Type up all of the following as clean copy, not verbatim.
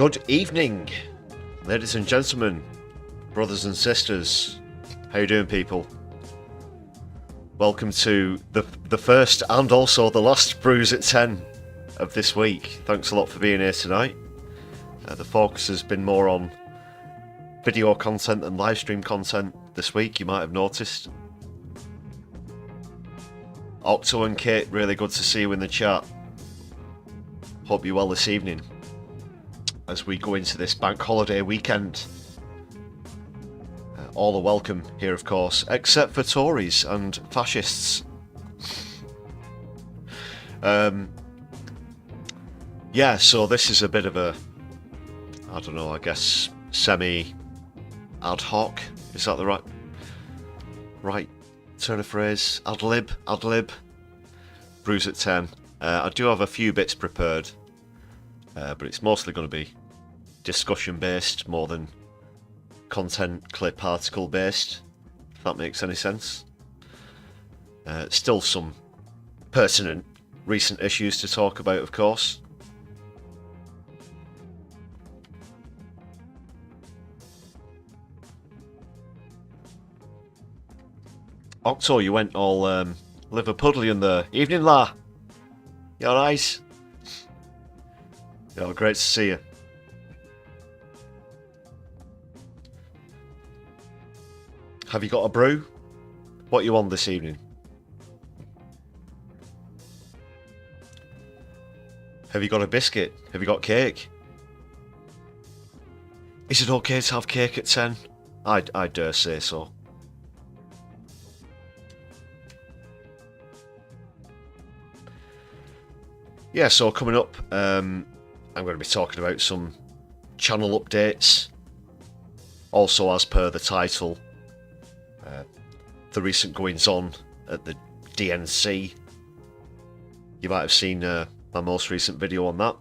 Good evening, ladies and gentlemen, brothers and sisters. How you doing, people? Welcome to the first and also the last Brews at 10 of this week. Thanks a lot for being here tonight. The focus has been more on video content than live stream content this week, you might have noticed. Octo and Kate, really good to see you in the chat. Hope you're well this evening as we go into this bank holiday weekend. All are welcome here, of course, except for Tories and fascists. Yeah, so this is a bit of a, I don't know, I guess semi ad hoc. Is that the right turn of phrase? Ad lib. Brews at 10. I do have a few bits prepared, but it's mostly going to be discussion based more than content clip article based, if that makes any sense. Still some pertinent recent issues to talk about, of course. Octo, you went all Liverpudlian there. Evening, la. You alright? Yeah, great to see you. Have you got a brew? What are you on this evening? Have you got a biscuit? Have you got cake? Is it okay to have cake at 10? I dare say so. Yeah, so coming up, I'm going to be talking about some channel updates. Also, as per the title, the recent goings on at the DNC. You might have seen my most recent video on that.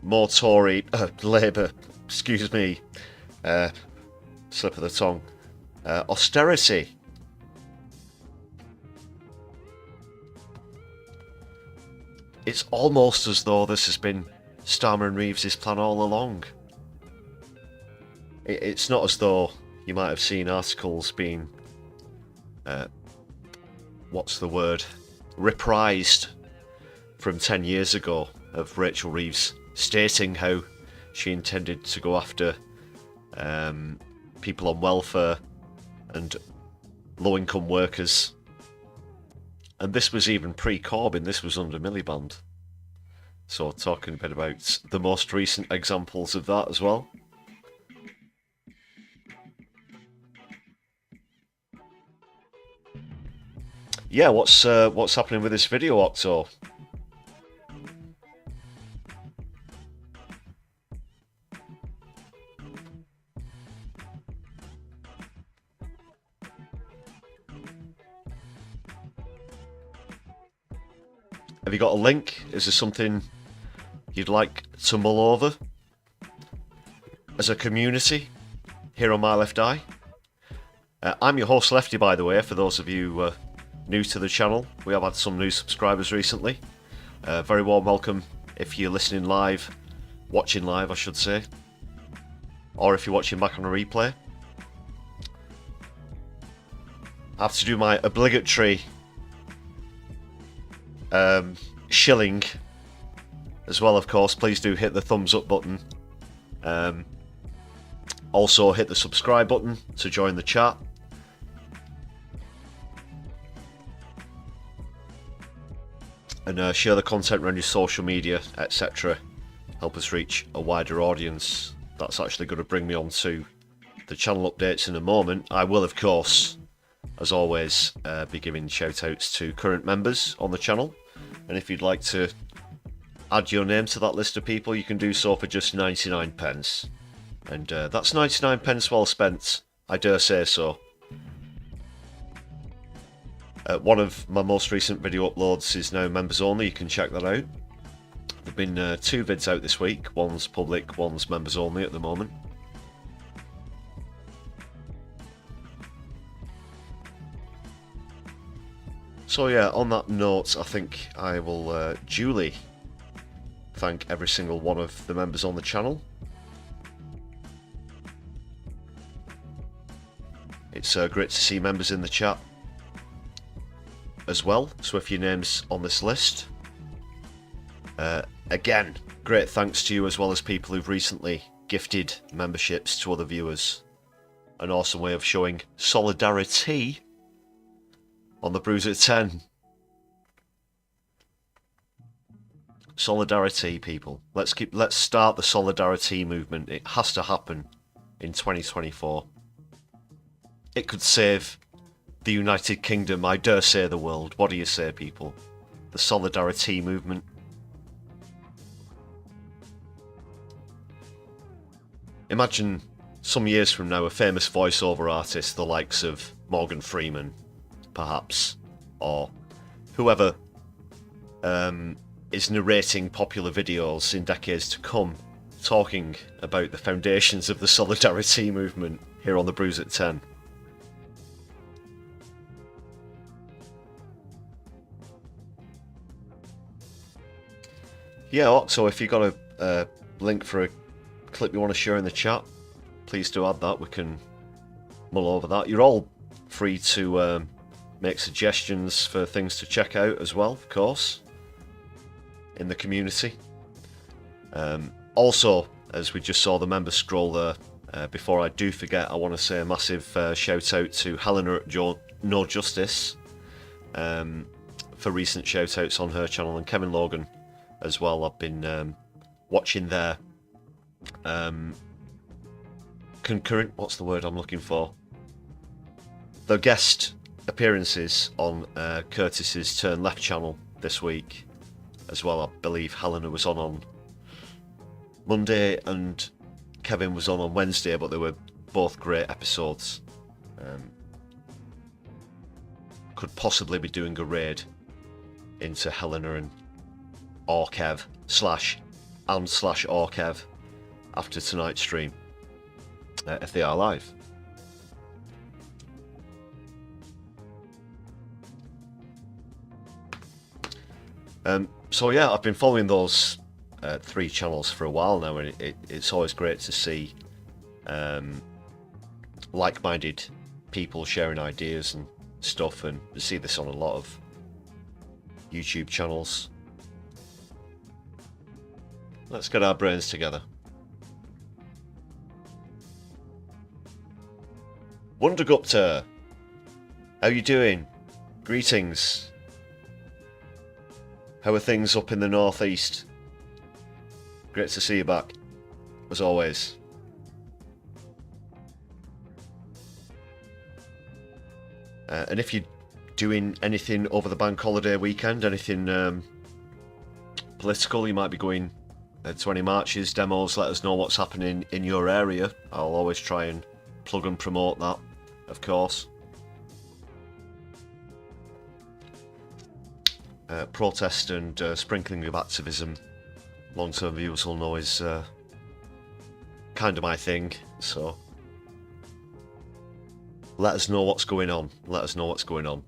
More Tory, Labour, excuse me, slip of the tongue, austerity. It's almost as though this has been Starmer and Reeves' plan all along. It's not as though you might have seen articles being, what's the word, reprised from 10 years ago of Rachel Reeves stating how she intended to go after people on welfare and low-income workers. And this was even pre-Corbyn, this was under Miliband. So talking a bit about the most recent examples of that as well. Yeah, what's happening with this video, Octo? Have you got a link? Is there something you'd like to mull over as a community here on My Left Eye? I'm your host Lefty, by the way, for those of you new to the channel. We have had some new subscribers recently. Very warm welcome if you're listening live, watching live I should say, or if you're watching back on a replay. I have to do my obligatory shilling as well, of course. Please do hit the thumbs up button. Also hit the subscribe button to join the chat. And share the content around your social media, etc. Help us reach a wider audience. That's actually going to bring me on to the channel updates in a moment. I will, of course, as always, be giving shout outs to current members on the channel. And if you'd like to add your name to that list of people, you can do so for just 99 pence. And that's 99 pence well spent, I dare say so. One of my most recent video uploads is now members only, you can check that out. There have been 2 vids out this week, one's public, one's members only at the moment. So yeah, on that note, I think I will duly thank every single one of the members on the channel. It's great to see members in the chat as well, so if your name's on this list, again, great thanks to you, as well as people who've recently gifted memberships to other viewers. An awesome way of showing solidarity on the Brews at 10. Solidarity, people. Let's start the solidarity movement. It has to happen in 2024. It could save the United Kingdom, I dare say the world. What do you say, people? The solidarity movement. Imagine some years from now a famous voiceover artist, the likes of Morgan Freeman, perhaps, or whoever is narrating popular videos in decades to come, talking about the foundations of the solidarity movement here on the Brews at 10. Yeah, Octo, if you've got a link for a clip you want to share in the chat, please do add that. We can mull over that. You're all free to make suggestions for things to check out as well, of course, in the community. Also, as we just saw the members scroll there, before I do forget, I want to say a massive shout out to Helena at No Justice for recent shout outs on her channel, and Kevin Logan as well. I've been watching their concurrent, what's the word I'm looking for? The guest appearances on Curtis's Turn Left channel this week as well. I believe Helena was on Monday and Kevin was on Wednesday, but they were both great episodes. Could possibly be doing a raid into Helena and Orkev / Orkev after tonight's stream, if they are live. So yeah, I've been following those 3 channels for a while now, and it's always great to see like-minded people sharing ideas and stuff, and to see this on a lot of YouTube channels. Let's get our brains together. Wondergupta, how you doing? Greetings. How are things up in the northeast? Great to see you back, as always. And if you're doing anything over the bank holiday weekend, anything political, you might be going to any marches, demos, let us know what's happening in your area. I'll always try and plug and promote that, of course. Protest and sprinkling of activism, long-term viewers will know, is kind of my thing, so let us know what's going on. Let us know what's going on.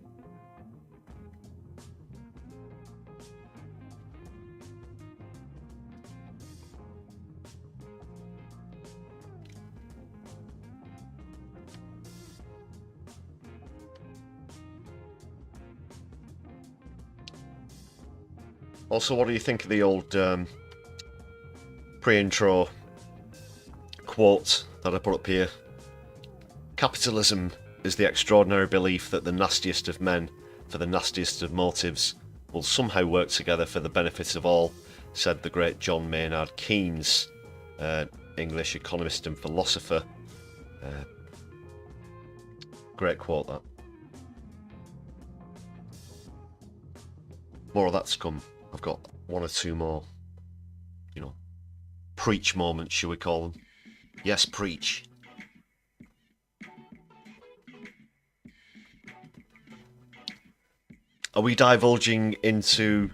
Also, what do you think of the old pre-intro quote that I put up here? Capitalism is the extraordinary belief that the nastiest of men, for the nastiest of motives, will somehow work together for the benefit of all, said the great John Maynard Keynes, English economist and philosopher. Great quote, that. More of that to come. I've got 1 or 2 more, preach moments, shall we call them? Yes, preach. Are we divulging into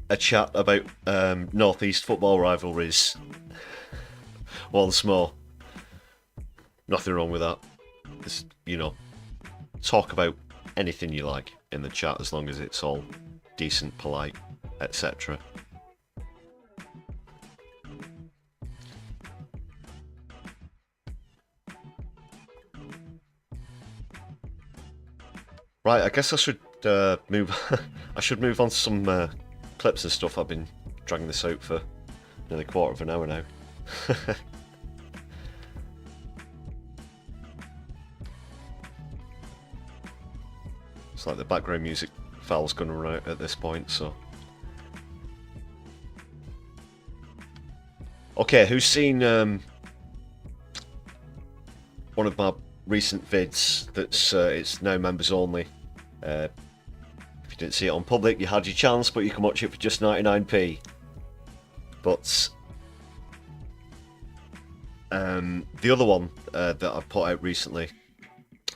a chat about Northeast football rivalries once more? Nothing wrong with that. Just, talk about anything you like in the chat, as long as it's all decent, polite, etc. Right, I guess I should move. I should move on to some clips and stuff. I've been dragging this out for nearly a quarter of an hour now. It's like the background music file's going to run out at this point, so. Okay, who's seen one of my recent vids that's it's now members only? If you didn't see it on public, you had your chance, but you can watch it for just 99p. But the other one that I put out recently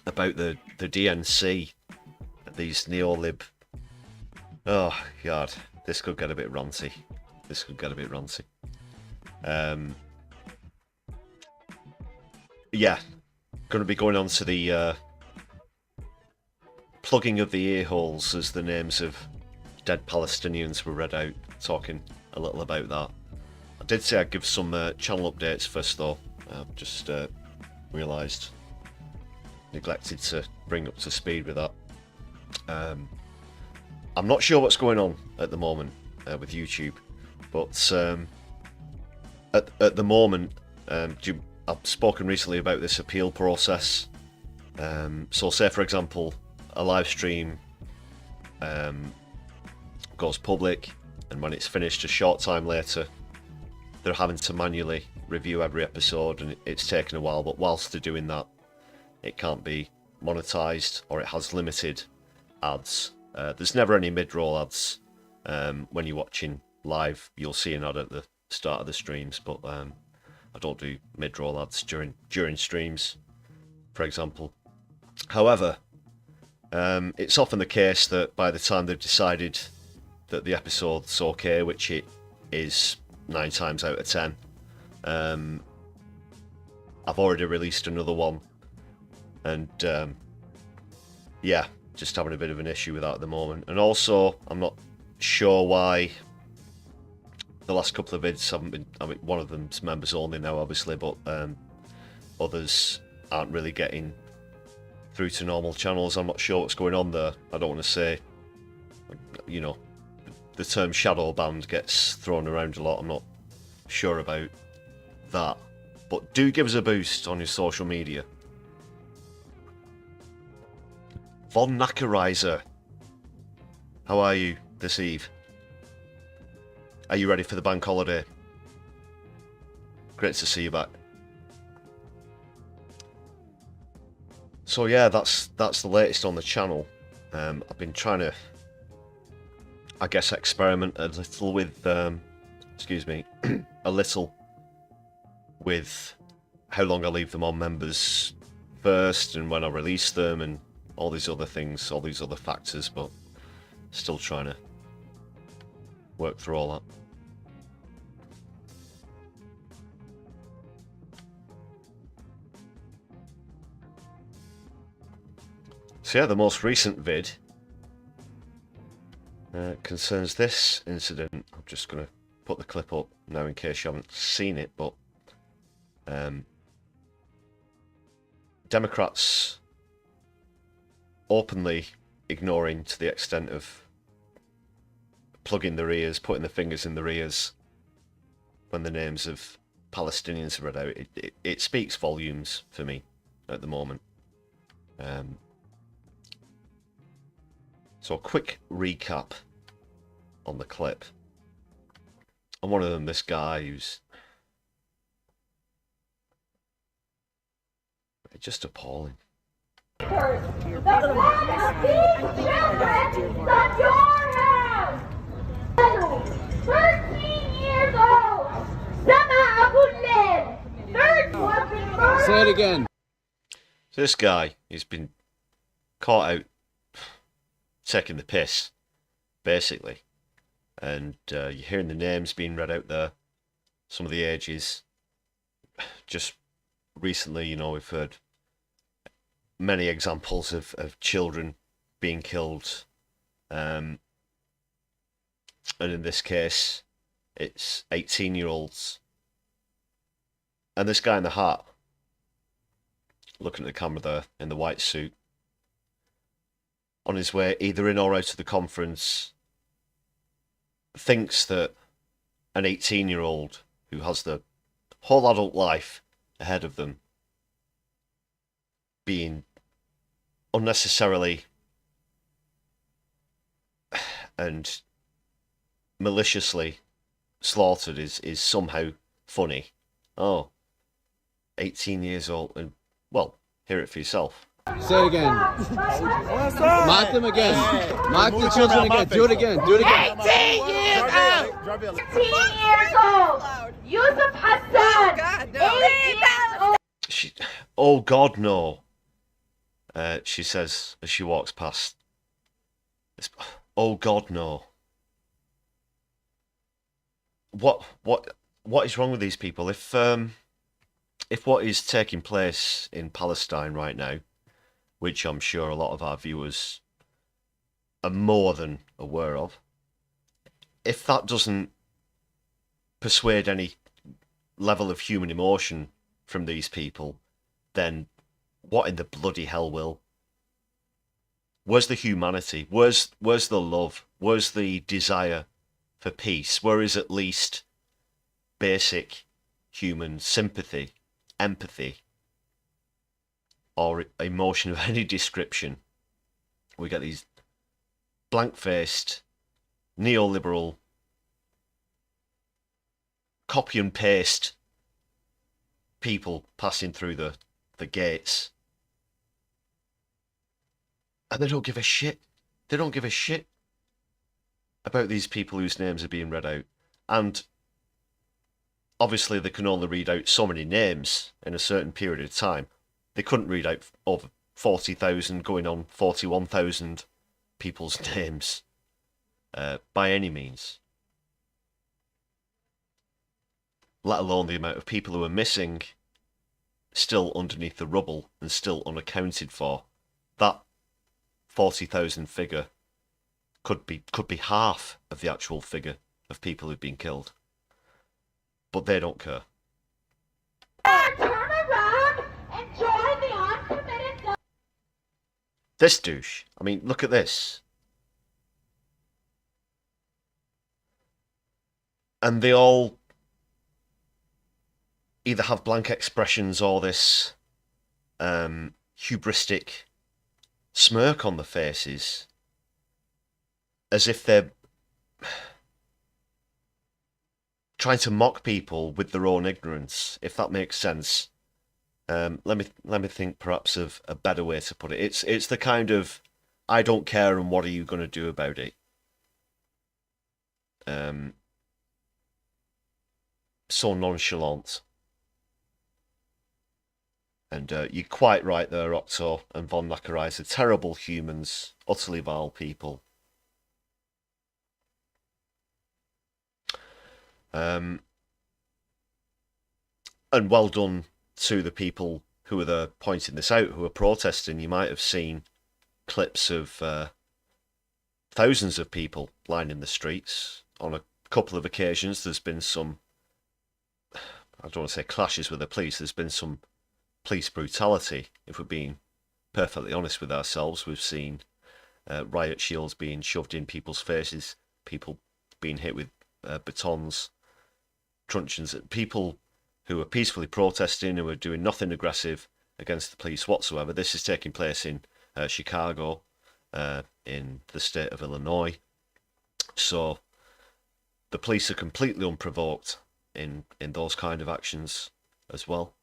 about the DNC, these neo-lib. Oh god, this could get a bit ranty. Yeah, going to be going on to the plugging of the ear holes as the names of dead Palestinians were read out, talking a little about that. I did say I'd give some channel updates first though. I've just realised, neglected to bring up to speed with that. I'm not sure what's going on at the moment with YouTube, but at the moment, I've spoken recently about this appeal process. So say for example, a live stream goes public, and when it's finished a short time later, they're having to manually review every episode, and it's taken a while, but whilst they're doing that, it can't be monetized, or it has limited ads. There's never any mid-roll ads. When you're watching live, you'll see an ad at the start of the streams, but I don't do mid-roll ads during streams, for example. However, it's often the case that by the time they've decided that the episode's okay, which it is 9 times out of 10, I've already released another one, and yeah, just having a bit of an issue with that at the moment. And also, I'm not sure why the last couple of vids haven't been. I mean, one of them's members only now, obviously, but others aren't really getting through to normal channels. I'm not sure what's going on there. I don't want to say, you know, the term shadow banned gets thrown around a lot. I'm not sure about that, but do give us a boost on your social media. Von Nackerizer, how are you this eve? Are you ready for the bank holiday? Great to see you back. So yeah, that's the latest on the channel. I've been trying to, I guess, experiment a little with, excuse me, a little with how long I leave them on members first, and when I release them, and all these other things, all these other factors, but still trying to work through all that. So yeah, the most recent vid concerns this incident. I'm just going to put the clip up now in case you haven't seen it, but Democrats openly ignoring to the extent of plugging their ears, putting their fingers in their ears when the names of Palestinians are read out. It speaks volumes for me at the moment. So a quick recap on the clip. And one of them, this guy who's just appalling. The Palestinian children that your house. 13 years old. Say it again. So this guy, he's been caught out taking the piss, basically. And you're hearing the names being read out there, some of the ages. Just recently, you know, we've heard many examples of children being killed. And in this case, it's 18-year-olds. And this guy in the hat, looking at the camera there, in the white suit, on his way either in or out of the conference, thinks that an 18-year-old who has the whole adult life ahead of them being unnecessarily and maliciously slaughtered is somehow funny. Oh, 18 years old, and well, hear it for yourself. Say it again. Mock them again. Mock the children again. Do it again. Do it again. 18 years old! 18 years old! Yusuf Hassan! 18 years old! Oh God, no. She says as she walks past. Oh God, no. What is wrong with these people? If what is taking place in Palestine right now, which I'm sure a lot of our viewers are more than aware of, if that doesn't persuade any level of human emotion from these people, then what in the bloody hell will? Where's the humanity? Where's the love? Where's the desire for peace? Where is at least basic human sympathy, empathy, or emotion of any description? We get these blank-faced, neoliberal, copy and paste people passing through the gates. And they don't give a shit. They don't give a shit about these people whose names are being read out. And obviously they can only read out so many names in a certain period of time. They couldn't read out over 40,000, going on 41,000 people's names by any means. Let alone the amount of people who are missing, still underneath the rubble and still unaccounted for. That 40,000 figure could be half of the actual figure of people who've been killed. But they don't care. Turn around and join the uncommitted. This douche. I mean, look at this. And they all either have blank expressions or this hubristic smirk on the faces, as if they're trying to mock people with their own ignorance, if that makes sense. Let me think perhaps of a better way to put it. It's the kind of I don't care and what are you going to do about it. So nonchalant. And you're quite right there, Octo and Von Nakarai. They're terrible humans, utterly vile people. And well done to the people who are there pointing this out, who are protesting. You might have seen clips of thousands of people lining the streets. On a couple of occasions, there's been some, I don't want to say clashes with the police, there's been some police brutality, if we're being perfectly honest with ourselves. We've seen riot shields being shoved in people's faces, people being hit with batons, truncheons, people who are peacefully protesting, who are doing nothing aggressive against the police whatsoever. This is taking place in Chicago, in the state of Illinois. So the police are completely unprovoked in those kind of actions as well.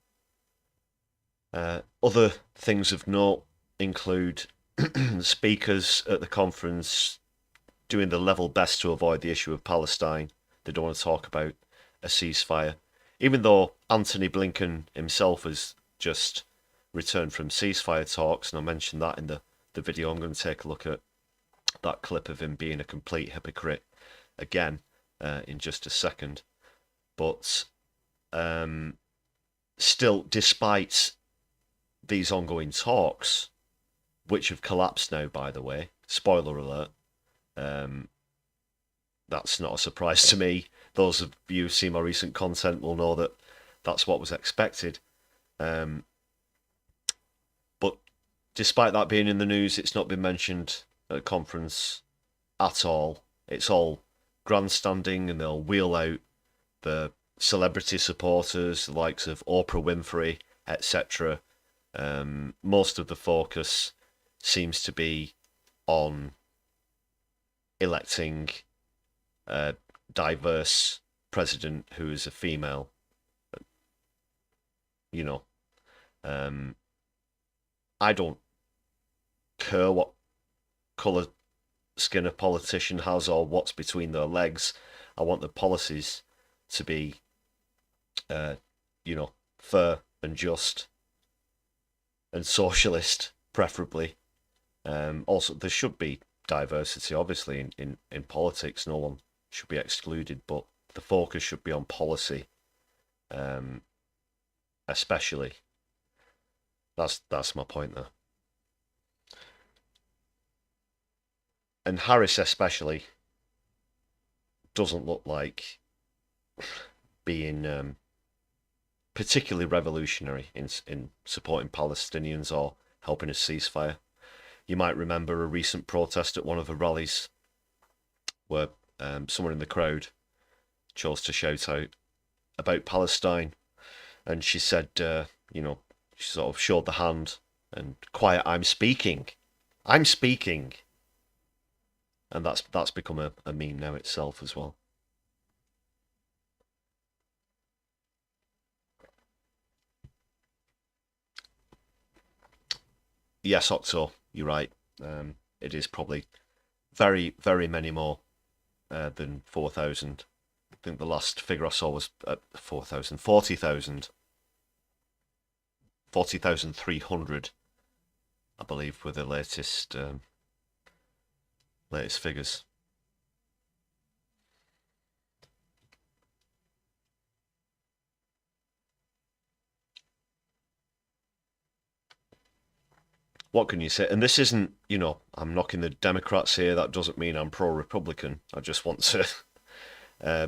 Other things of note include the speakers at the conference doing their level best to avoid the issue of Palestine. They don't want to talk about a ceasefire, even though Anthony Blinken himself has just returned from ceasefire talks, and I mentioned that in the video. I'm going to take a look at that clip of him being a complete hypocrite again in just a second. But still, despite these ongoing talks, which have collapsed now, by the way. Spoiler alert. That's not a surprise to me. Those of you who see my recent content will know that that's what was expected. But despite that being in the news, it's not been mentioned at a conference at all. It's all grandstanding, and they'll wheel out the celebrity supporters, the likes of Oprah Winfrey, etc. Most of the focus seems to be on electing a diverse president who is a female. You know, I don't care what colour skin a politician has or what's between their legs. I want the policies to be, fair and just and socialist, preferably. Also, there should be diversity, obviously, in politics. No one should be excluded, but the focus should be on policy, especially. That's my point there. And Harris especially doesn't look like being particularly revolutionary in supporting Palestinians or helping a ceasefire. You might remember a recent protest at one of the rallies where someone in the crowd chose to shout out about Palestine, and she said, she sort of showed the hand and quiet, I'm speaking. And that's become a meme now itself as well. Yes, Octo, you're right. It is probably very, very many more than 4,000. I think the last figure I saw was 4,000. 40,000. 40,300, I believe, were the latest figures. What can you say? And this isn't, I'm knocking the Democrats here. That doesn't mean I'm pro-Republican. I just want to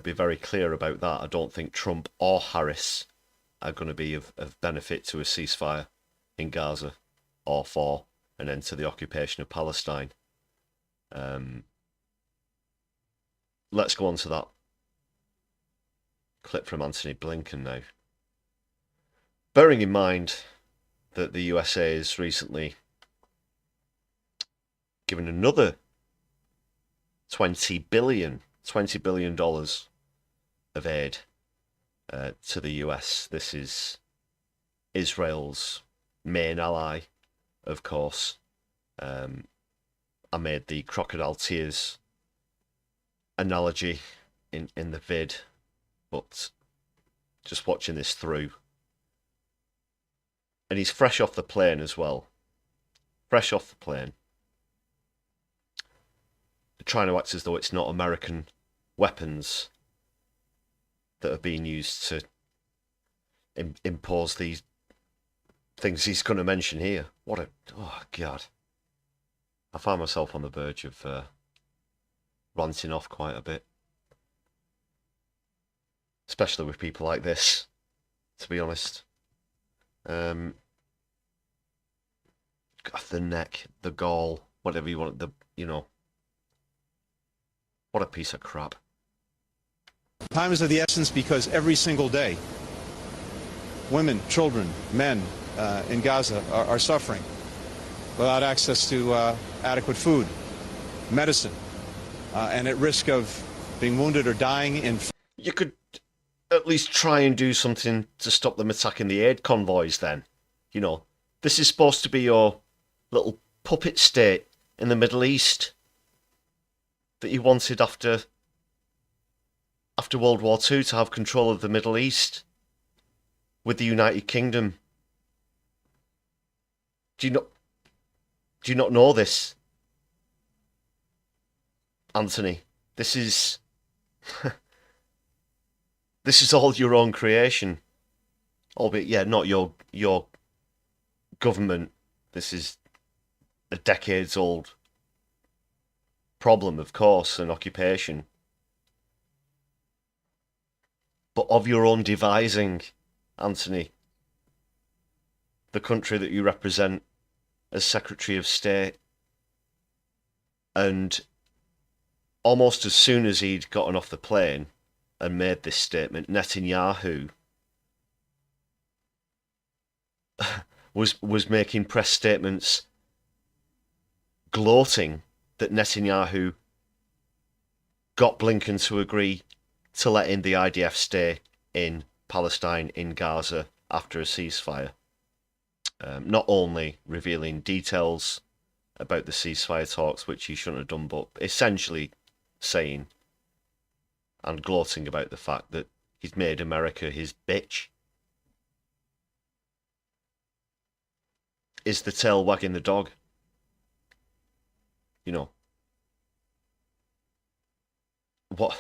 be very clear about that. I don't think Trump or Harris are going to be of benefit to a ceasefire in Gaza or for an end to the occupation of Palestine. Let's go on to that clip from Anthony Blinken now. Bearing in mind that the USA has recently given another $20 billion of aid to the US. This is Israel's main ally, of course. I made the crocodile tears analogy in the vid, but just watching this through, and he's fresh off the plane as well. Fresh off the plane, trying to act as though it's not American weapons that are being used to impose these things he's going to mention here. Oh God. I find myself on the verge of ranting off quite a bit. Especially with people like this, to be honest. The neck, the gall, whatever you want, what a piece of crap. Time is of the essence because every single day, women, children, men in Gaza are suffering without access to adequate food, medicine, and at risk of being wounded or dying in... You could at least try and do something to stop them attacking the aid convoys then. This is supposed to be your little puppet state in the Middle East that you wanted after World War II to have control of the Middle East with the United Kingdom. Do you not know this, Anthony? This is this is all your own creation, albeit not your government. This is a decades-old problem, of course, an occupation, but of your own devising, Anthony. The country that you represent as Secretary of State, and almost as soon as he'd gotten off the plane and made this statement, Netanyahu was making press statements gloating that Netanyahu got Blinken to agree to let in the IDF stay in Palestine, in Gaza, after a ceasefire. Not only revealing details about the ceasefire talks, which he shouldn't have done, but essentially saying and gloating about the fact that he's made America his bitch. Is the tail wagging the dog? You know, what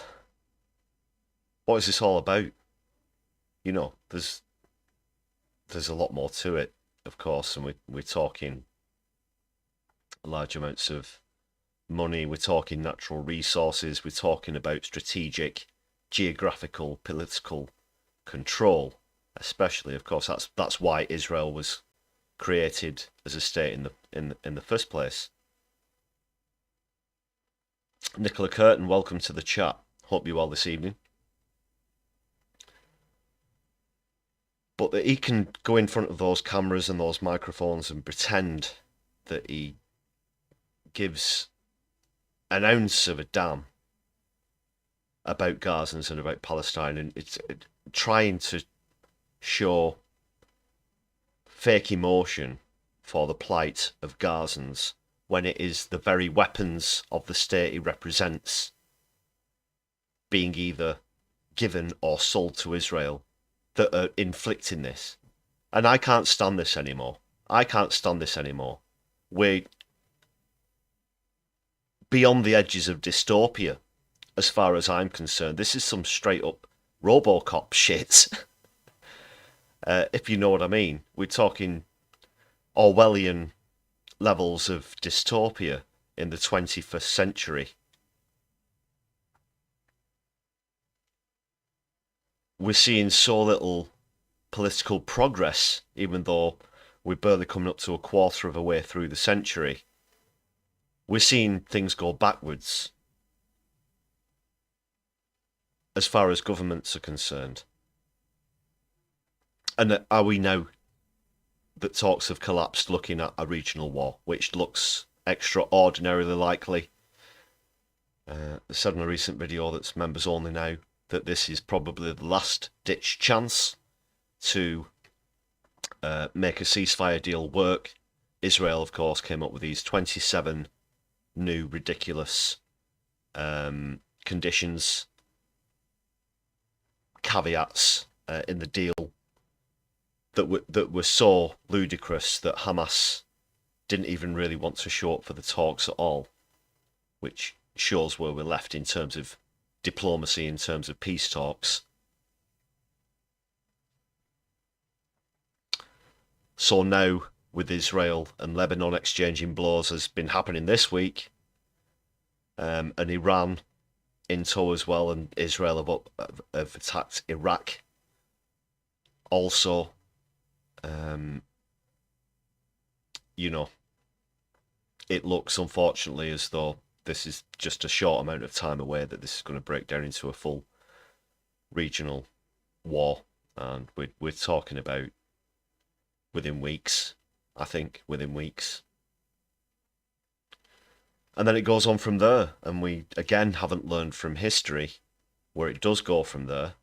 is this all about? You know, there's a lot more to it, of course, and we're talking large amounts of money, we're talking natural resources, we're talking about strategic, geographical, political control, especially, of course. That's why Israel was created as a state in the first place. Nicola Curtin, welcome to the chat. Hope you're well this evening. But that he can go in front of those cameras and those microphones and pretend that he gives an ounce of a damn about Gazans and about Palestine, and it's trying to show fake emotion for the plight of Gazans when it is the very weapons of the state he represents being either given or sold to Israel that are inflicting this. And I can't stand this anymore. I can't stand this anymore. We're beyond the edges of dystopia, as far as I'm concerned. This is some straight up RoboCop shit. If you know what I mean. We're talking Orwellian levels of dystopia in the 21st century. We're seeing so little political progress, even though we're barely coming up to a quarter of a way through the century. We're seeing things go backwards as far as governments are concerned. And are we now that talks have collapsed looking at a regional war, which looks extraordinarily likely? I said in a recent video that's members only now that this is probably the last ditch chance to make a ceasefire deal work. Israel, of course, came up with these 27 new ridiculous conditions, caveats in the deal that were so ludicrous that Hamas didn't even really want to show up for the talks at all, which shows where we're left in terms of diplomacy, in terms of peace talks. So now, with Israel and Lebanon exchanging blows, has been happening this week, and Iran in tow as well, and Israel have attacked Iraq also. You know, it looks unfortunately as though this is just a short amount of time away that this is going to break down into a full regional war, and we're talking about within weeks, I think, within weeks. And then it goes on from there, and we again haven't learned from history where it does go from there.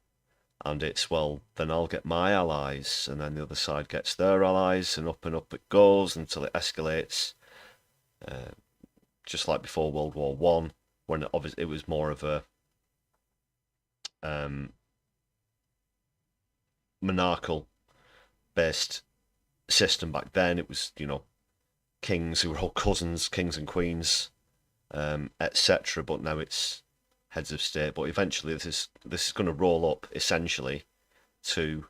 And it's, well, then I'll get my allies, and then the other side gets their allies, and up it goes until it escalates. Just like before World War One, when it was more of a monarchical-based system back then. It was, you know, kings who were all cousins, kings and queens, etc. But now it's heads of state. But eventually this is going to roll up essentially to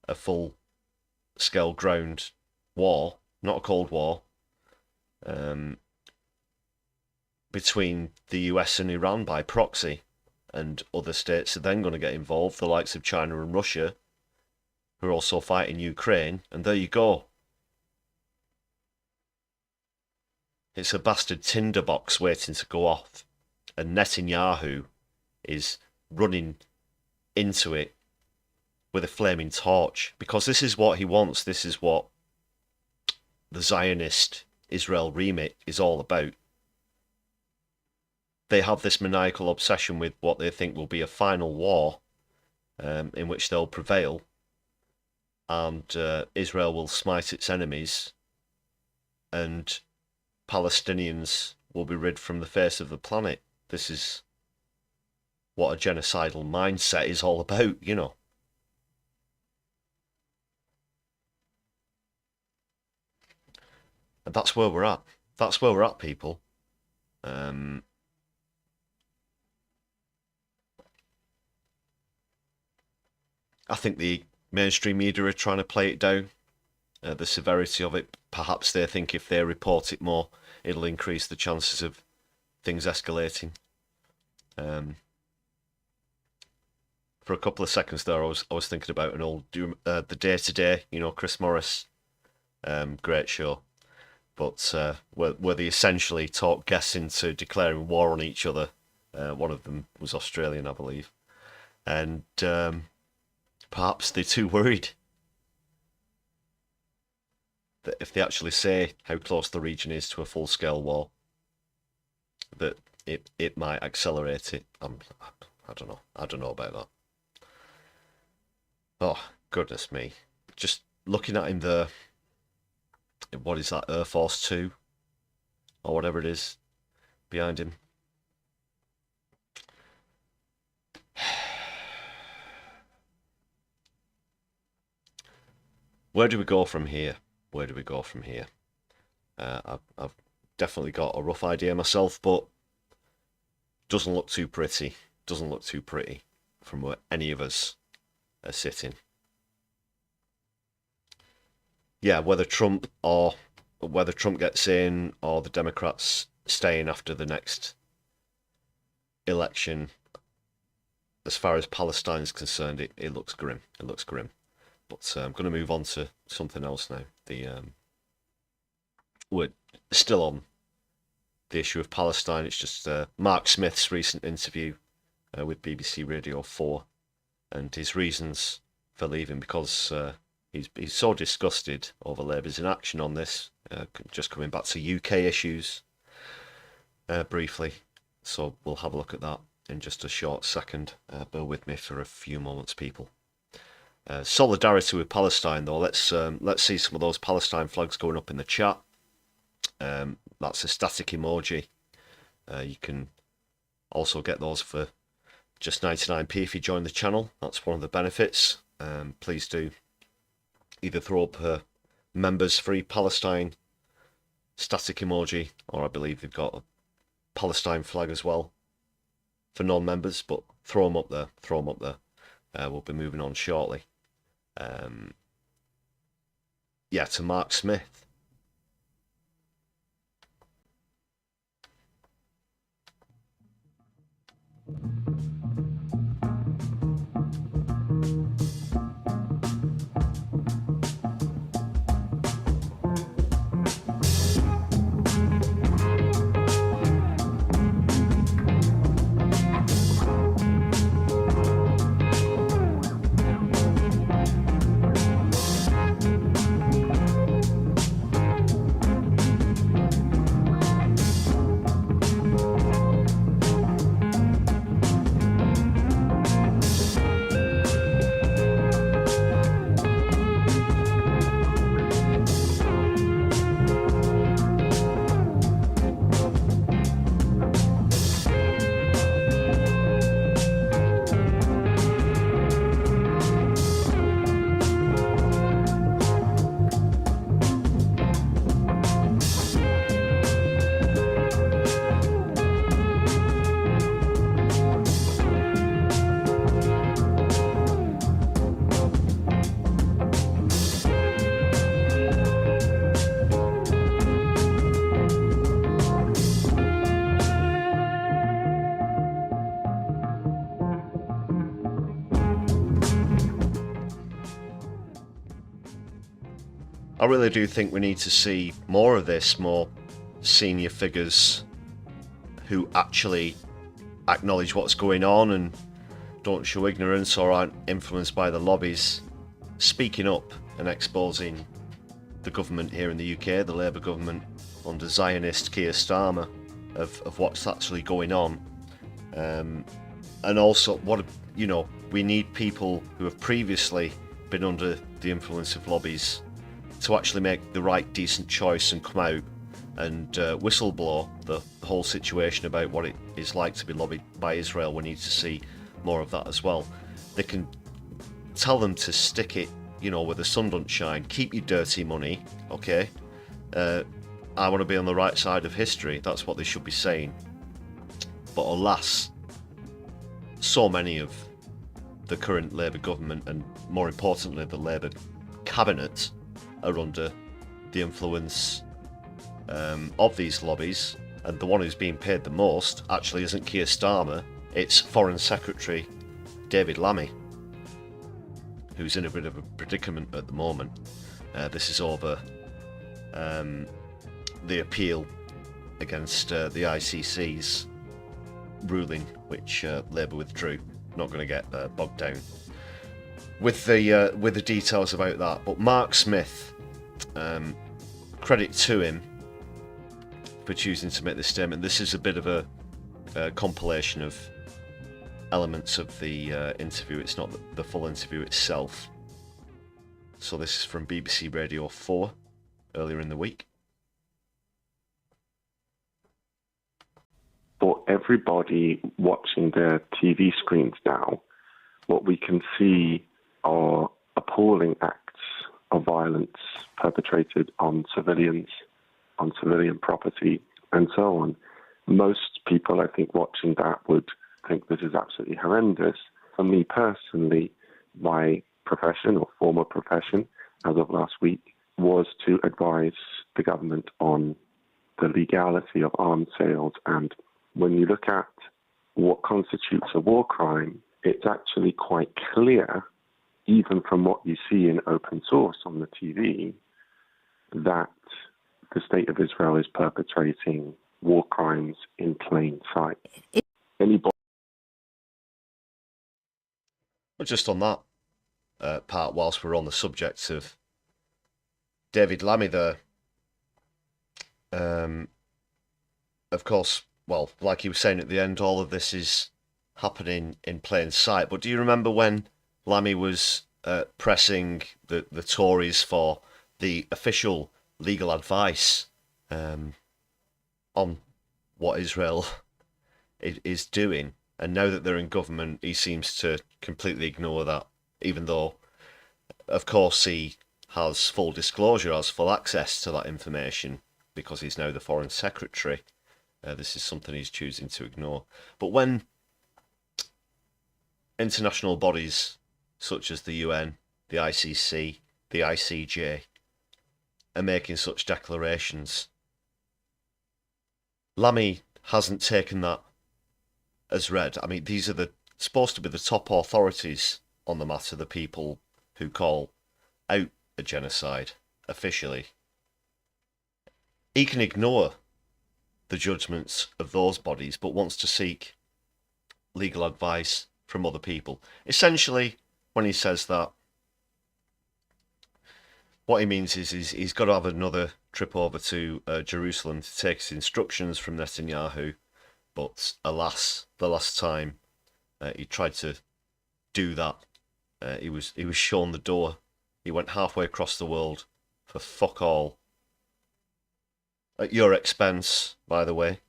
a full-scale ground war, not a Cold War, between the US and Iran by proxy, and other states are then going to get involved, the likes of China and Russia, who are also fighting Ukraine, and there you go. It's a bastard tinderbox waiting to go off, and Netanyahu is running into it with a flaming torch, because this is what he wants. This is what the Zionist Israel remit is all about. They have this maniacal obsession with what they think will be a final war, in which they'll prevail, and Israel will smite its enemies, and Palestinians will be rid from the face of the planet. This is what a genocidal mindset is all about, you know. And that's where we're at. That's where we're at, people. I think the mainstream media are trying to play it down, the severity of it. Perhaps they think if they report it more, it'll increase the chances of things escalating. For a couple of seconds there, I was thinking about an old The Day Today, you know, Chris Morris, great show, but where they essentially talk guests into declaring war on each other. One of them was Australian, I believe, and perhaps they're too worried that if they actually say how close the region is to a full-scale war, that it might accelerate it. I don't know. I don't know about that. Oh, goodness me. Just looking at him there. What is that, Air Force 2? Or whatever it is behind him. Where do we go from here? Where do we go from here? I've definitely got a rough idea myself, but doesn't look too pretty. Doesn't look too pretty from where any of us are sitting. Yeah, whether Trump gets in or the Democrats stay in after the next election, as far as Palestine is concerned, it looks grim. It looks grim. But I'm going to move on to something else now. We're still on the issue of Palestine. It's just Mark Smith's recent interview with BBC Radio 4 and his reasons for leaving, because he's so disgusted over Labour's inaction on this. Just coming back to UK issues briefly. So we'll have a look at that in just a short second. Bear with me for a few moments, people. Solidarity with Palestine, though. Let's see some of those Palestine flags going up in the chat. That's a static emoji. You can also get those for just 99p if you join the channel. That's one of the benefits. Please do either throw up a members free Palestine static emoji, or I believe they've got a Palestine flag as well for non-members, but throw them up there. Throw them up there. We'll be moving on shortly. Yeah, to Mark Smith. I really do think we need to see more of this, more senior figures who actually acknowledge what's going on and don't show ignorance or aren't influenced by the lobbies, speaking up and exposing the government here in the UK, the Labour government under Zionist Keir Starmer, of what's actually going on. And also, we need people who have previously been under the influence of lobbies to actually make the right, decent choice and come out and whistleblow the whole situation about what it is like to be lobbied by Israel. We need to see more of that as well. They can tell them to stick it, where the sun don't shine. Keep your dirty money, okay? I want to be on the right side of history. That's what they should be saying. But alas, so many of the current Labour government, and more importantly the Labour cabinet, are under the influence of these lobbies, and the one who's being paid the most actually isn't Keir Starmer, it's Foreign Secretary David Lammy, who's in a bit of a predicament at the moment. This is over the appeal against the ICC's ruling, which Labour withdrew. Not going to get bogged down with the details about that. But Mark Smith, credit to him for choosing to make this statement. This is a bit of a compilation of elements of the interview. It's not the full interview itself. So this is from BBC Radio 4 earlier in the week. For everybody watching their TV screens now, what we can see are appalling acts of violence perpetrated on civilians, on civilian property, and so on. Most people, I think, watching that would think this is absolutely horrendous. For me personally, my profession or former profession, as of last week, was to advise the government on the legality of arms sales. And when you look at what constitutes a war crime, it's actually quite clear, even from what you see in open source on the TV, that the state of Israel is perpetrating war crimes in plain sight. Anybody. Well, just on that part, whilst we're on the subject of David Lammy there, of course, well, like he was saying at the end, all of this is happening in plain sight. But do you remember when Lammy was pressing the Tories for the official legal advice on what Israel is doing? And now that they're in government, he seems to completely ignore that, even though, of course, he has full disclosure, has full access to that information, because he's now the Foreign Secretary. This is something he's choosing to ignore. But when international bodies such as the UN, the ICC, the ICJ are making such declarations, Lammy hasn't taken that as read. I mean, these are supposed to be the top authorities on the matter, the people who call out a genocide officially. He can ignore the judgments of those bodies, but wants to seek legal advice from other people. Essentially, when he says that, what he means is he's got to have another trip over to Jerusalem to take his instructions from Netanyahu. But alas, the last time he tried to do that, he was shown the door. He went halfway across the world for fuck all. At your expense, by the way.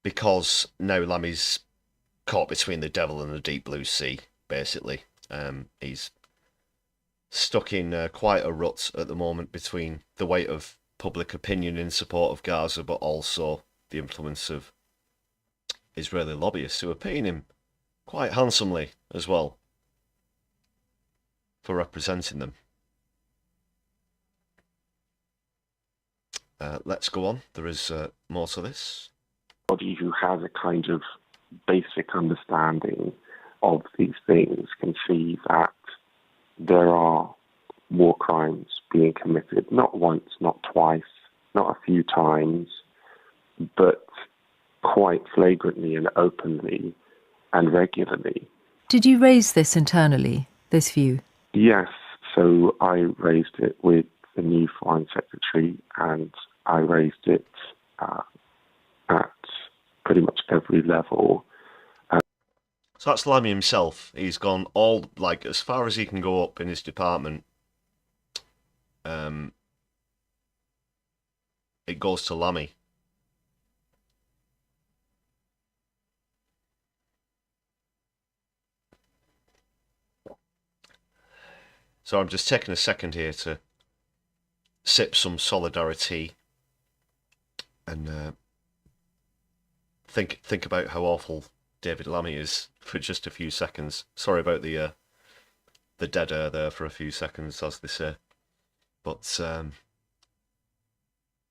Because now Lammy's caught between the devil and the deep blue sea, basically. He's stuck in quite a rut at the moment between the weight of public opinion in support of Gaza, but also the influence of Israeli lobbyists who are paying him quite handsomely as well for representing them. Let's go on. There is more to this. Who has a kind of basic understanding of these things can see that there are war crimes being committed, not once, not twice, not a few times, but quite flagrantly and openly and regularly. Did you raise this internally, this view? Yes, so I raised it with the new Foreign Secretary, and I raised it at pretty much every level. So that's Lammy himself. He's gone all, like, as far as he can go up in his department. It goes to Lammy. So I'm just taking a second here to sip some Solidari-tea and think about how awful David Lammy is for just a few seconds. Sorry about the dead air there for a few seconds, as they say. But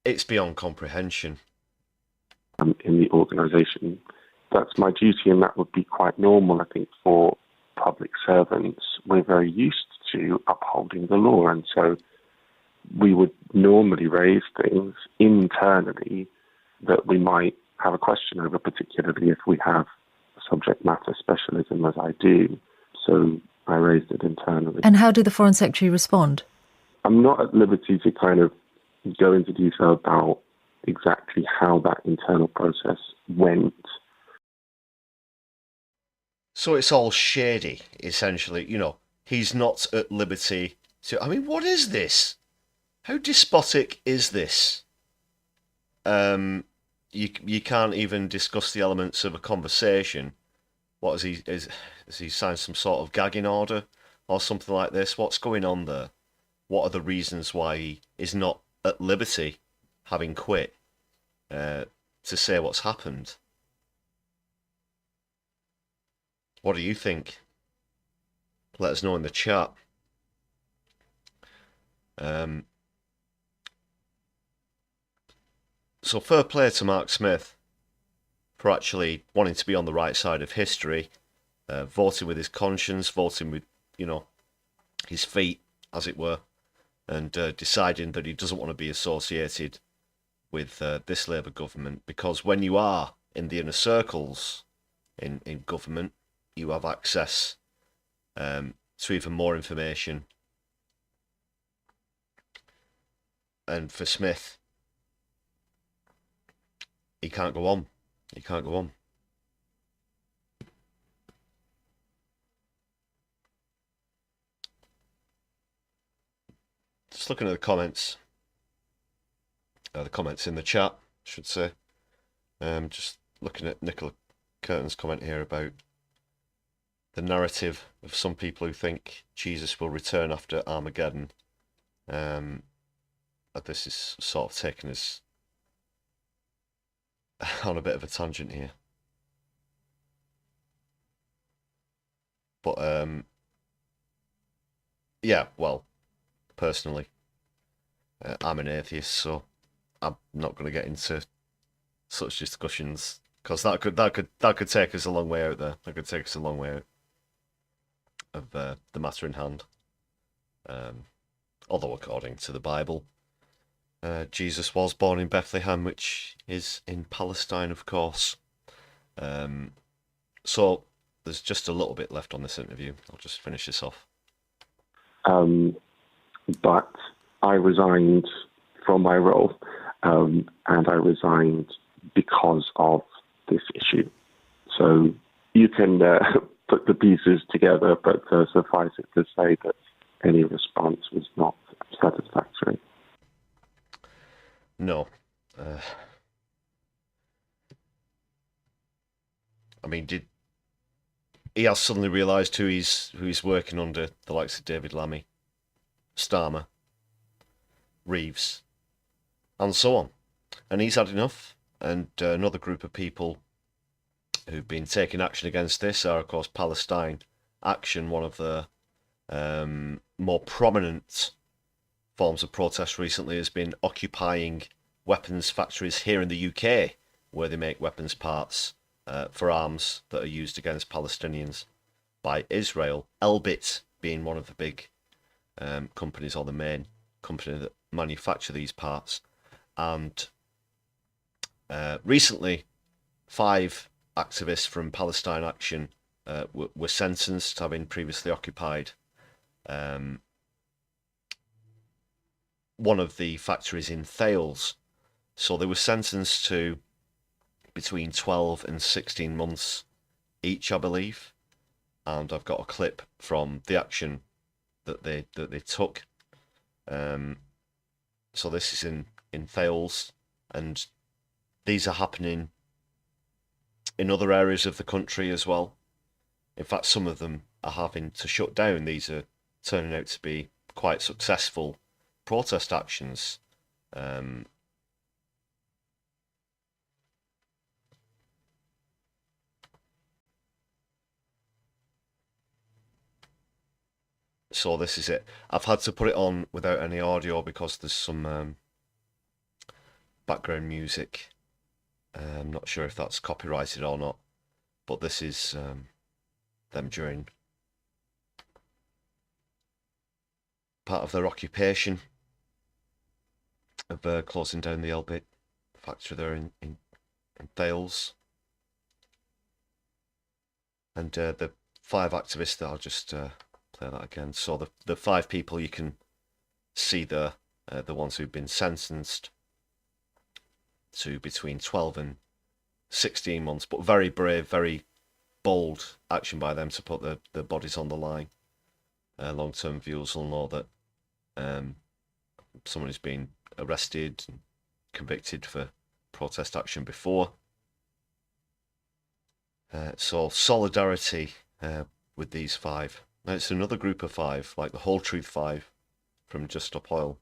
it's beyond comprehension. In the organisation, that's my duty, and that would be quite normal, I think, for public servants. We're very used to upholding the law, and so we would normally raise things internally that we might have a question over, particularly if we have subject matter specialism, as I do. So I raised it internally. And how did the Foreign Secretary respond? I'm not at liberty to kind of go into detail about exactly how that internal process went. So it's all shady, essentially. You know, he's not at liberty to... I mean, what is this? How despotic is this? You can't even discuss the elements of a conversation. What has he signed some sort of gagging order or something like this? What's going on there? What are the reasons why he is not at liberty, having quit, to say what's happened? What do you think? Let us know in the chat. So fair play to Mark Smith for actually wanting to be on the right side of history, voting with his conscience, voting with, you know, his feet, as it were, and deciding that he doesn't want to be associated with this Labour government, because when you are in the inner circles in government, you have access to even more information. And for Smith, he can't go on. He can't go on. Just looking at the comments in the chat, I should say. Just looking at Nicola Curtin's comment here about the narrative of some people who think Jesus will return after Armageddon. This is sort of taken us on a bit of a tangent here. But, yeah, well, personally, I'm an atheist, so I'm not going to get into such discussions, because that could take us a long way out there. That could take us a long way out of the matter in hand. Although according to the Bible, Jesus was born in Bethlehem, which is in Palestine, of course. So there's just a little bit left on this interview. I'll just finish this off. But I resigned from my role, and I resigned because of this issue. So you can put the pieces together, but suffice it to say that any response was not satisfactory. No. I mean, did he has suddenly realised who he's working under, the likes of David Lammy, Starmer, Reeves, and so on. And he's had enough. And another group of people who've been taking action against this are, of course, Palestine Action, one of the more prominent forms of protest recently has been occupying weapons factories here in the UK, where they make weapons parts for arms that are used against Palestinians. by Israel, Elbit being one of the big companies, or the main company that manufacture these parts. And recently, 5 activists from Palestine Action were sentenced, having previously occupied one of the factories in Thales. So they were sentenced to between 12 and 16 months each, I believe. And I've got a clip from the action that they took. So this is in Thales, and these are happening in other areas of the country as well. In fact, some of them are having to shut down. These are turning out to be quite successful protest actions. So this is it. I've had to put it on without any audio because there's some background music. I'm not sure if that's copyrighted or not, but this is them during part of their occupation of closing down the Elbit factory there in Thales. And the 5 activists that I'll just play that again. So the 5 people you can see there, the ones who've been sentenced to between 12 and 16 months, but very brave, very bold action by them to put their bodies on the line. Long-term viewers will know that someone who's been arrested and convicted for protest action before. So solidarity with these 5. Now it's another group of 5, like the Whole Truth 5 from Just Stop Oil.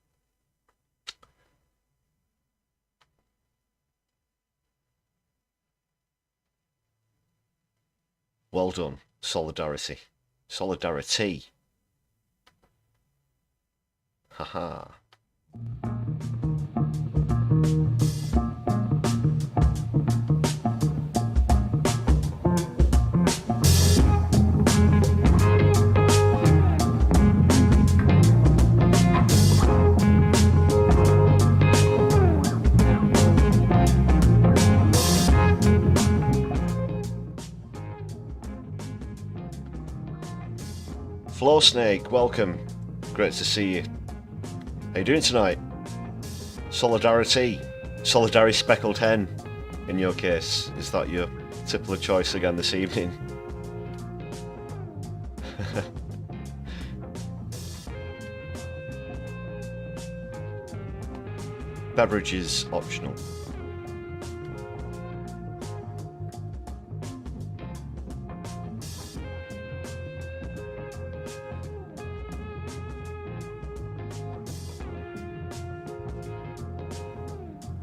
Well done, solidarity. Solidarity. Haha. Flow Snake, welcome. Great to see you. How you doing tonight? Solidarity. Solidari Speckled Hen, in your case. Is that your tipple of choice again this evening? Beverages optional.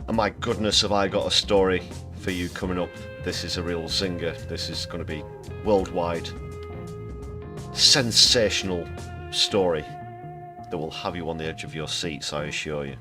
And my goodness, have I got a story for you coming up. This is a real zinger. This is going to be worldwide. Sensational story that will have you on the edge of your seats, I assure you.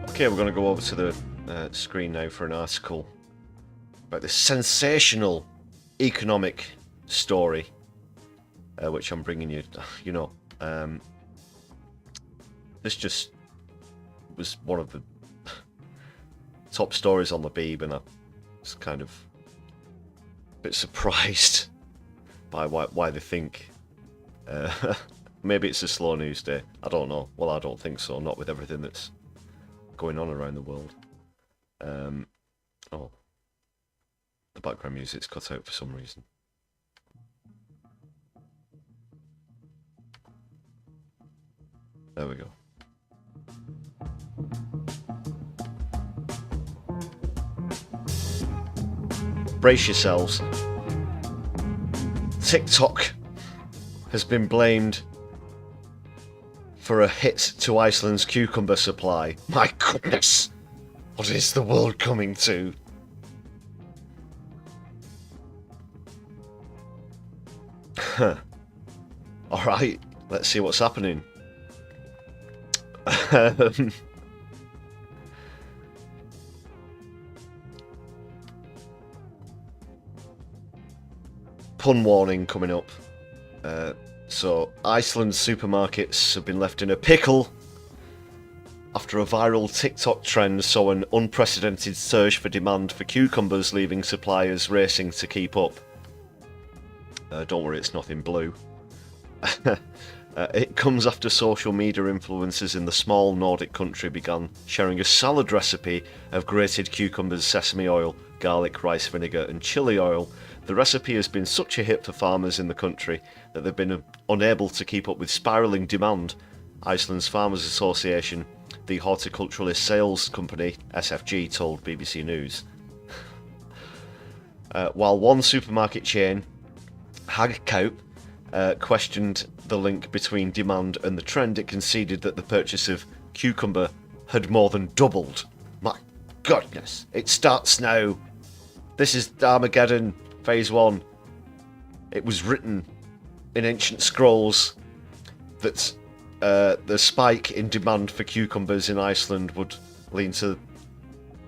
Okay, we're going to go over to the screen now for an article about this sensational economic story, which I'm bringing you. You know, this just was one of the top stories on the Beeb, and I was kind of a bit surprised by why they think. Maybe it's a slow news day. I don't know. Well, I don't think so. Not with everything that's going on around the world. Oh, the background music's cut out for some reason. There we go. brace yourselves. TikTok has been blamed for a hit to Iceland's cucumber supply. My goodness! What is the world coming to? Alright, let's see what's happening. Pun warning coming up. So, Iceland's supermarkets have been left in a pickle after a viral TikTok trend saw an unprecedented surge for demand for cucumbers, leaving suppliers racing to keep up. Don't worry, it's nothing blue. It comes after social media influencers in the small Nordic country began sharing a salad recipe of grated cucumbers, sesame oil, garlic, rice vinegar and chili oil. The recipe has been such a hit for farmers in the country that they've been unable to keep up with spiralling demand. Iceland's Farmers Association, the horticulturalist sales company SFG, told BBC News. While one supermarket chain, Hagkaup, questioned the link between demand and the trend, it conceded that the purchase of cucumber had more than doubled. My goodness, it starts now. This is Armageddon, Phase 1. It was written in ancient scrolls that the spike in demand for cucumbers in Iceland would lead to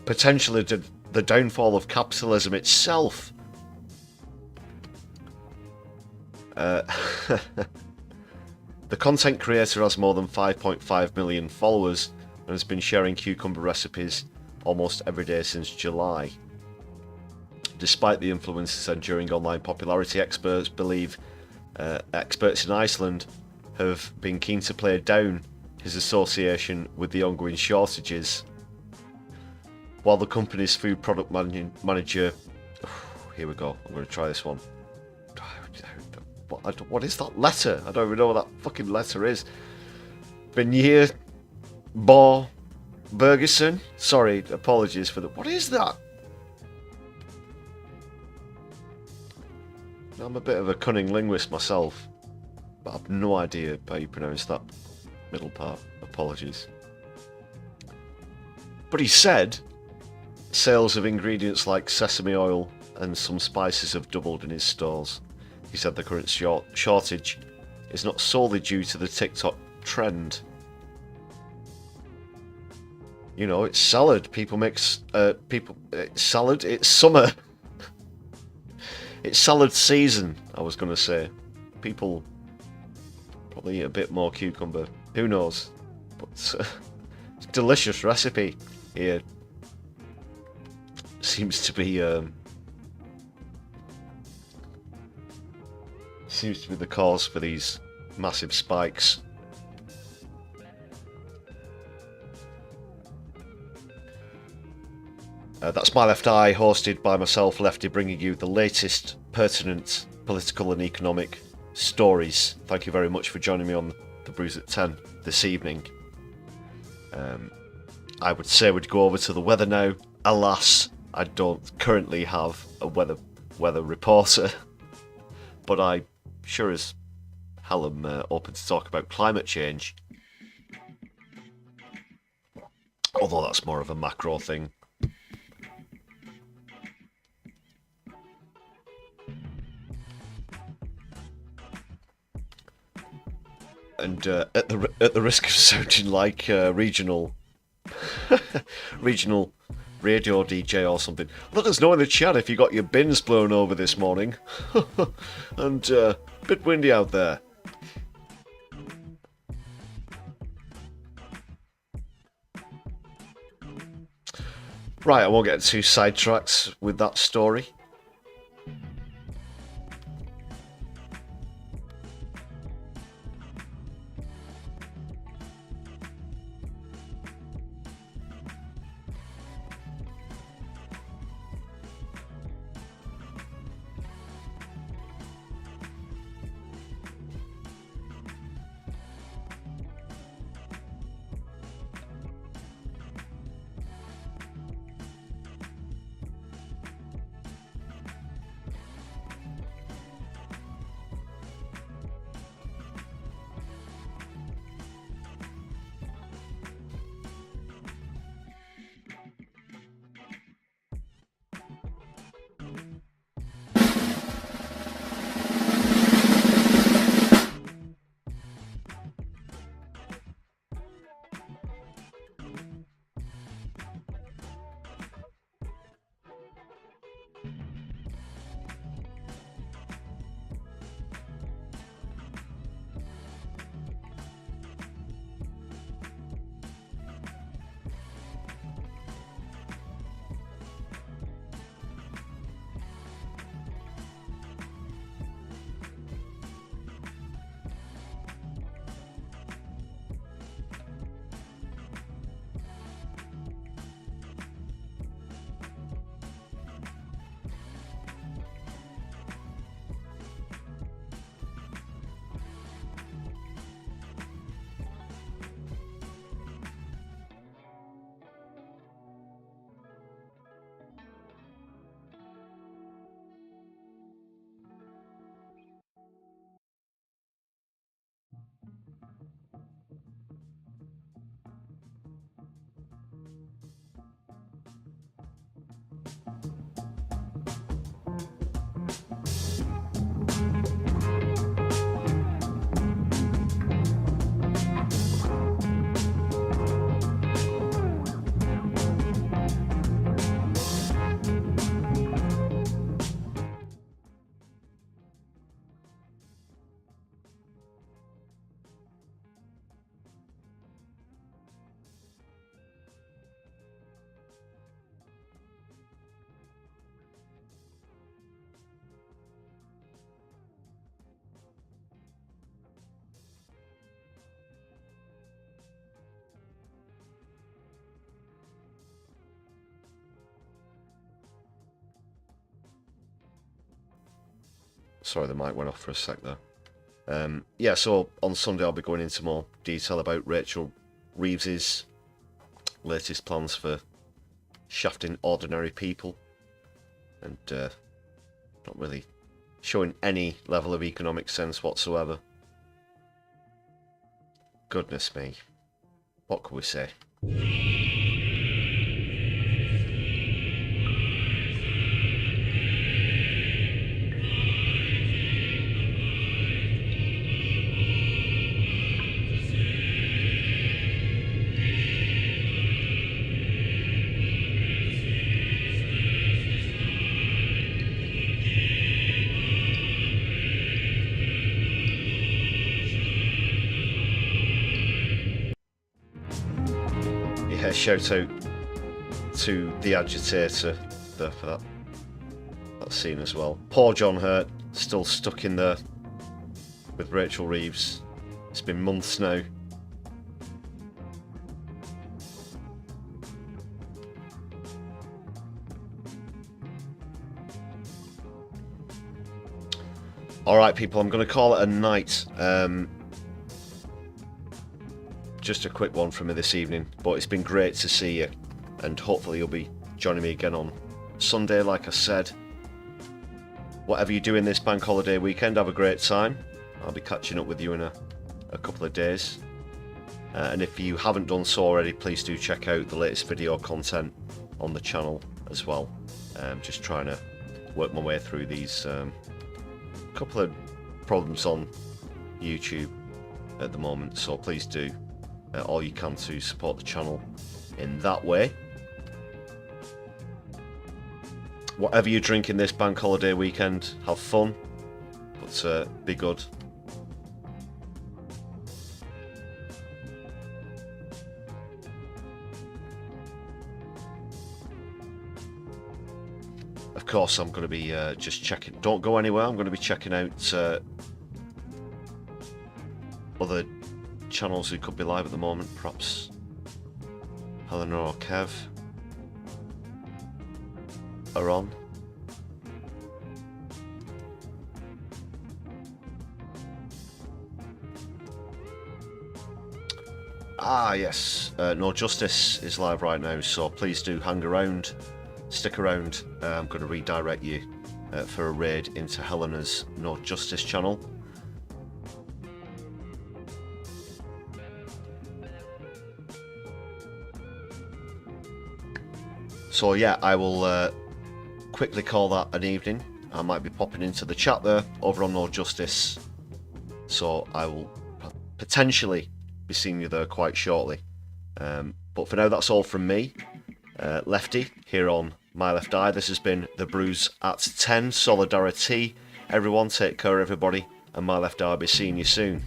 potentially the downfall of capitalism itself. The content creator has more than 5.5 million followers and has been sharing cucumber recipes almost every day since July. Despite the influence's enduring online popularity, experts believe experts in Iceland have been keen to play down his association with the ongoing shortages. While the company's food product manager... Here we go, I'm going to try this one. What is that letter? I don't even know what that fucking letter is. Benir Bo Burgesson? Sorry, apologies for that. What is that? I'm a bit of a cunning linguist myself, but I've no idea how you pronounce that middle part. Apologies. But he said sales of ingredients like sesame oil and some spices have doubled in his stores. He said the current shortage is not solely due to the TikTok trend. You know, it's salad. People make it's salad. It's summer. It's salad season, I was going to say. People probably eat a bit more cucumber. Who knows? But it's a delicious recipe here. Seems to be the cause for these massive spikes. That's My Left Eye, hosted by myself, Lefty, bringing you the latest pertinent political and economic stories. Thank you very much for joining me on the Brews at 10 this evening. I would say we'd go over to the weather now. Alas, I don't currently have a weather reporter, but I sure as hell am open to talk about climate change. Although that's more of a macro thing. And at the risk of sounding like regional radio DJ or something, let us know in the chat if you got your bins blown over this morning. And a bit windy out there. Right, I won't get too sidetracked with that story. Sorry, the mic went off for a sec there. Yeah, so on Sunday I'll be going into more detail about Rachel Reeves's latest plans for shafting ordinary people, and not really showing any level of economic sense whatsoever. Goodness me. What could we say? Yeah, shout out to the agitator there for that scene as well. Poor John Hurt, still stuck in there with Rachel Reeves. It's been months now. Alright people, I'm going to call it a night. Just a quick one from me this evening, but it's been great to see you, and hopefully you'll be joining me again on Sunday. Like I said, whatever you're doing this bank holiday weekend, have a great time. I'll be catching up with you in a couple of days, and if you haven't done so already, please do check out the latest video content on the channel as well. Just trying to work my way through these couple of problems on YouTube at the moment, so please do all you can to support the channel in that way. Whatever you're drinking this bank holiday weekend, have fun, but be good. Of course, I'm going to be just checking. Don't go anywhere. I'm going to be checking out other channels who could be live at the moment. Perhaps Helena or Kev are on. Ah yes, No Justice is live right now, so please do hang around, stick around. I'm going to redirect you for a raid into Helena's No Justice channel. So yeah, I will quickly call that an evening. I might be popping into the chat there over on No Justice, so I will potentially be seeing you there quite shortly. But for now, that's all from me, Lefty, here on My Left Eye. This has been the Brews at 10 Solidari-tea. Everyone, take care, everybody, and My Left Eye will be seeing you soon.